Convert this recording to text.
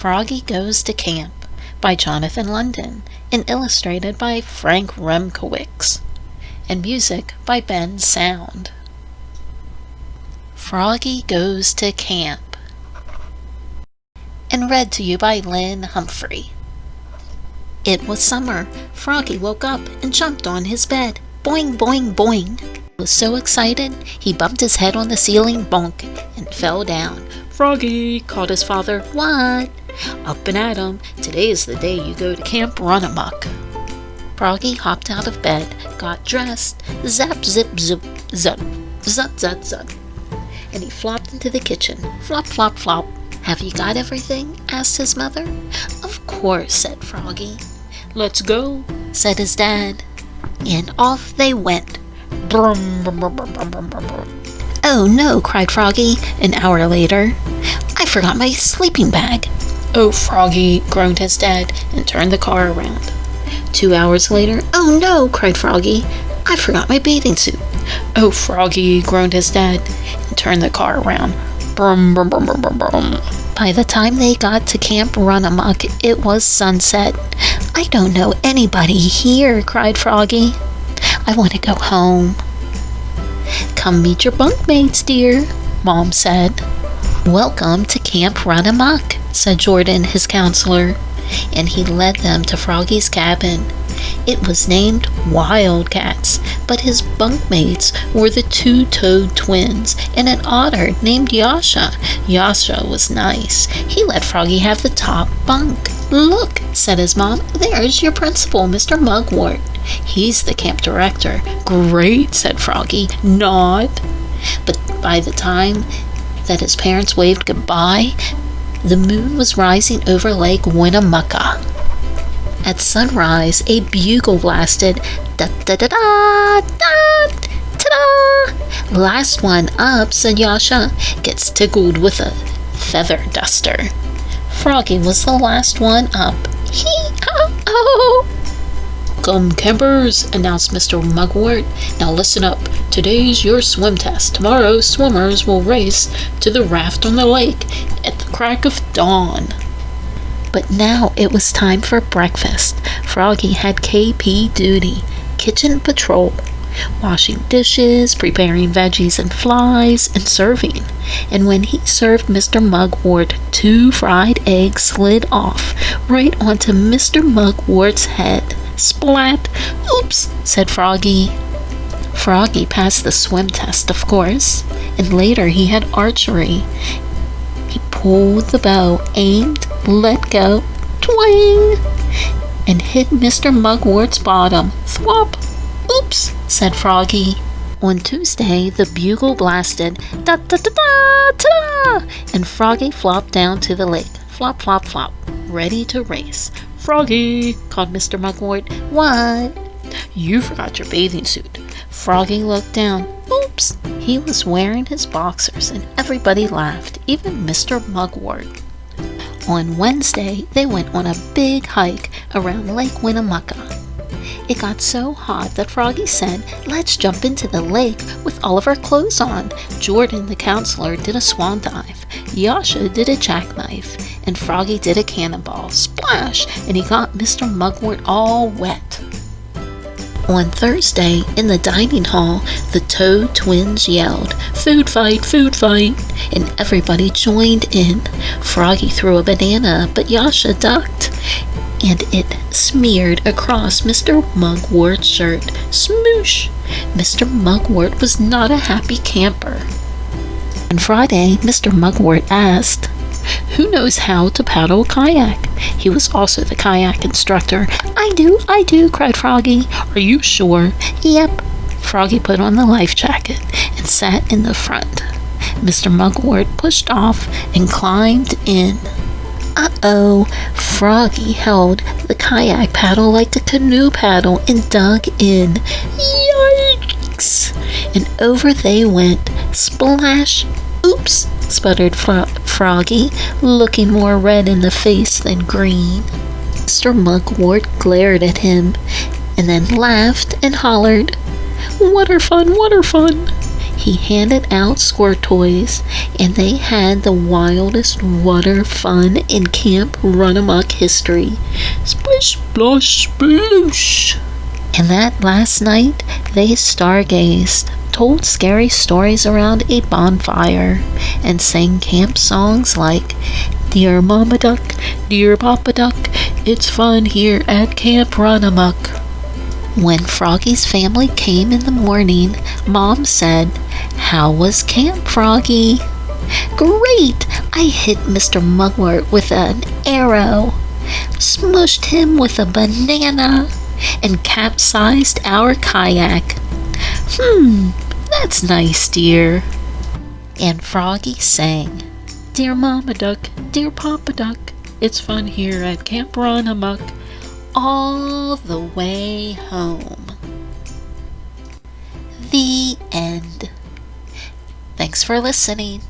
Froggy Goes to Camp by Jonathan London and illustrated by Frank Remkowicz, and music by Ben Sound. Froggy Goes to Camp, and read to you by Lynn Humphrey. It was summer. Froggy woke up and jumped on his bed. Boing, boing, boing. He was so excited, he bumped his head on the ceiling, bonk, and fell down. Froggy, called his father. What? Up and at 'em. Today is the day you go to Camp Run Amok. Froggy hopped out of bed, got dressed, zap, zip, zoop, zut, zut, zut, zut, and he flopped into the kitchen. Flop, flop, flop. Have you got everything? Asked his mother. Of course, said Froggy. Let's go, said his dad. And off they went. Brum, brum, brum, brum, brum, brum, brum. Oh no, cried Froggy an hour later. I forgot my sleeping bag. Oh, Froggy, groaned his dad and turned the car around. 2 hours later, oh no, cried Froggy. I forgot my bathing suit. Oh, Froggy, groaned his dad and turned the car around. Brum, brum, brum, brum, brum, brum. By the time they got to Camp Run Amok, it was sunset. I don't know anybody here, cried Froggy. I want to go home. Come meet your bunkmates, dear, Mom said. Welcome to Camp Run Amok, said Jordan, his counselor, and he led them to Froggy's cabin. It was named Wildcats, but his bunkmates were the two-toed twins and an otter named Yasha. Yasha was nice. He let Froggy have the top bunk. Look, said his mom, there's your principal, Mr. Mugwort. He's the camp director. Great, said Froggy. Not. But by the time that his parents waved goodbye, the moon was rising over Lake Winnemucca. At sunrise, a bugle blasted, da-da-da-da, ta-da! Last one up, said Yasha, gets tickled with a feather duster. Froggy was the last one up. Hee-haw-oh! Come, campers, announced Mr. Mugwort. Now listen up. Today's your swim test. Tomorrow, swimmers will race to the raft on the lake at the crack of dawn. But now it was time for breakfast. Froggy had KP duty, kitchen patrol, washing dishes, preparing veggies and flies, and serving. And when he served Mr. Mugwort, 2 fried eggs slid off right onto Mr. Mugwort's head. Splat! Oops, said Froggy. Froggy passed the swim test, of course, and later he had archery. He pulled the bow, aimed, let go, twang, and hit Mr. Mugwort's bottom. Thwop! Oops, said Froggy. On Tuesday, the bugle blasted, da-da-da-da-ta-da, and Froggy flopped down to the lake. Flop, flop, flop, ready to race. Froggy, called Mr. Mugwort. What? You forgot your bathing suit. Froggy looked down. Oops! He was wearing his boxers, and everybody laughed, even Mr. Mugwort. On Wednesday, they went on a big hike around Lake Winnemucca. It got so hot that Froggy said, let's jump into the lake with all of our clothes on. Jordan, the counselor, did a swan dive. Yasha did a jackknife, and Froggy did a cannonball. Splash! And he got Mr. Mugwort all wet. On Thursday, in the dining hall, the Toad twins yelled, food fight, and everybody joined in. Froggy threw a banana, but Yasha ducked, and it smeared across Mr. Mugwort's shirt. Smoosh! Mr. Mugwort was not a happy camper. On Friday, Mr. Mugwort asked, who knows how to paddle a kayak? He was also the kayak instructor. I do, cried Froggy. Are you sure? Yep. Froggy put on the life jacket and sat in the front. Mr. Mugwort pushed off and climbed in. Uh-oh. Froggy held the kayak paddle like a canoe paddle and dug in. Yikes! And over they went. Splash! Oops! Sputtered Froggy, looking more red in the face than green. Mr. Mugwort glared at him, and then laughed and hollered, water fun, water fun! He handed out squirt toys, and they had the wildest water fun in Camp Run-Amok history. Splish, splosh, sploosh! And that last night, they stargazed, told scary stories around a bonfire, and sang camp songs like, Dear Mama Duck, Dear Papa Duck, it's fun here at Camp Run-Amok. When Froggy's family came in the morning, Mom said, How was camp, Froggy? Great! I hit Mr. Mugwort with an arrow, smushed him with a banana, and capsized our kayak. That's nice, dear. And Froggy sang, Dear Mama Duck, Dear Papa Duck, it's fun here at Camp Run-Amok, all the way home. The end. Thanks for listening.